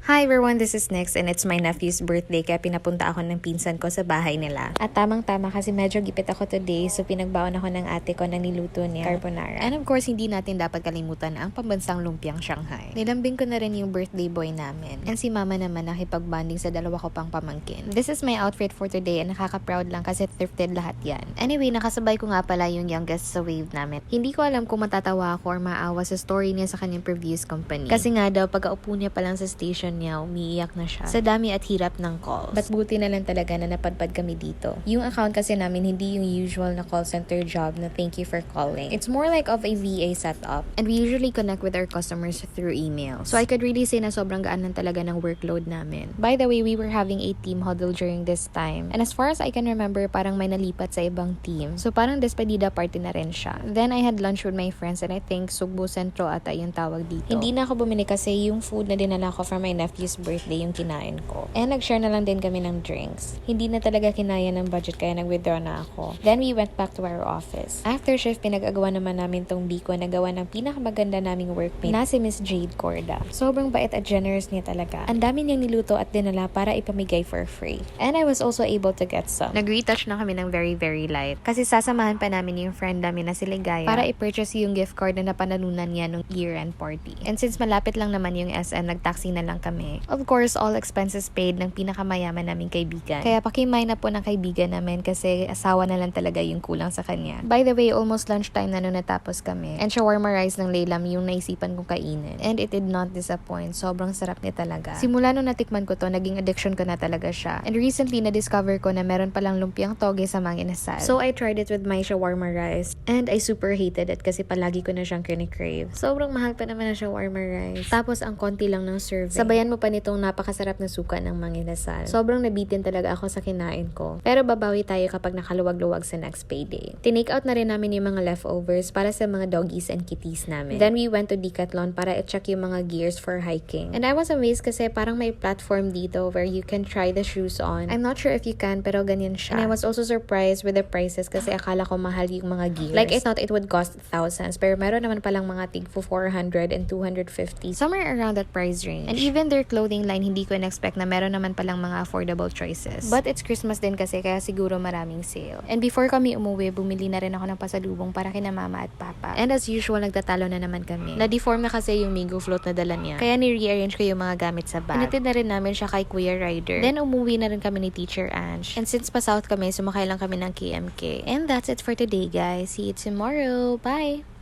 Hi everyone, this is Nix and it's my nephew's birthday kaya pinapunta ako ng pinsan ko sa bahay nila. At tamang-tama kasi medyo gipit ako today so pinagbaon ako ng ate ko ng niluto niya, carbonara. And of course, hindi natin dapat kalimutan ang pambansang lumpiang Shanghai. Nilambing ko na rin yung birthday boy namin. And si mama naman nakipag-bonding sa dalawa ko pang pamangkin. This is my outfit for today and nakaka-proud lang kasi thrifted lahat yan. Anyway, nakasabay ko nga pala yung youngest sa wave namin. Hindi ko alam kung matatawa ako or maawa sa story niya sa kanyang previous company. Kasi nga daw, pagka-upo niya pa lang sa station niya, umiiyak na siya sa dami at hirap ng calls. But buti na lang talaga na napadpad kami dito. Yung account kasi namin hindi yung usual na call center job na thank you for calling. It's more like of a VA setup. And we usually connect with our customers through email. So I could really say na sobrang gaan lang talaga ng workload namin. By the way, we were having a team huddle during this time. And as far as I can remember, parang may nalipat sa ibang team. So parang despedida party na rin siya. Then I had lunch with my friends and I think Sugbo Centro ata yung tawag dito. Hindi na ako bumili kasi yung food na dinala ko from my nephew's birthday yung kinain ko. And nag-share na lang din kami ng drinks. Hindi na talaga kinaya ng budget kaya nag-withdraw na ako. Then we went back to our office. After shift, pinag-agawa naman namin tong biko na gawa ng pinakamaganda naming workmate na si Miss Jade Corda. Sobrang bait at generous niya talaga. Ang dami niyang niluto at dinala para ipamigay for free. And I was also able to get some. Nag-retouch na kami ng very light. Kasi sasamahan pa namin yung friend namin na si Ligaya para i-purchase yung gift card na napanalunan niya nung year-end party. And since malapit lang naman yung SM, nag-taxi na lang kami. Of course, all expenses paid ng pinakamayaman naming kaibigan. Kaya pakimay na po ng kaibigan namin kasi asawa na lang talaga yung kulang sa kanya. By the way, almost lunchtime na nung natapos kami. And shawarma rice ng Laylam yung naisipan kong kainin. And it did not disappoint. Sobrang sarap niya talaga. Simula nung natikman ko to, naging addiction ko na talaga siya. And recently, na-discover ko na meron palang lumpiang toge sa Mang Inasal. So, I tried it with my shawarma rice. And I super hated it kasi palagi ko na siyang kinikrave. Sobrang mahal pa naman ang shawarma rice. Tapos, ang konti lang ng serving. Sabayan mo pa nitong napakasarap na suka ng Mang Inasal. Sobrang nabitin talaga ako sa kinain ko. Pero babawi tayo kapag nakaluwag-luwag sa next payday. Tinake out na rin namin yung mga leftovers para sa mga doggies and kitties namin. Then we went to Decathlon para i-check yung mga gears for hiking. And I was amazed kasi parang may platform dito where you can try the shoes on. I'm not sure if you can, pero ganyan siya. And I was also surprised with the prices kasi akala ko mahal yung mga gears. Like I thought it would cost thousands, pero meron naman palang mga tig for 400 and 250. Somewhere around that price range. And even their clothing line, hindi ko in-expect na meron naman palang mga affordable choices. But it's Christmas din kasi kaya siguro maraming sale. And before kami umuwi, bumili na rin ako ng pasalubong para kina mama at papa. And as usual, nagtatalo na naman kami. Na-deform na kasi yung Migo float na dala niya. Kaya ni-rearrange ko yung mga gamit sa bag. Pinatid na rin namin siya kay Kuya Ryder. Then umuwi na rin kami ni Teacher Ange. And since pa south kami, sumakay lang kami ng KMK. And that's it for today, guys. See you tomorrow. Bye!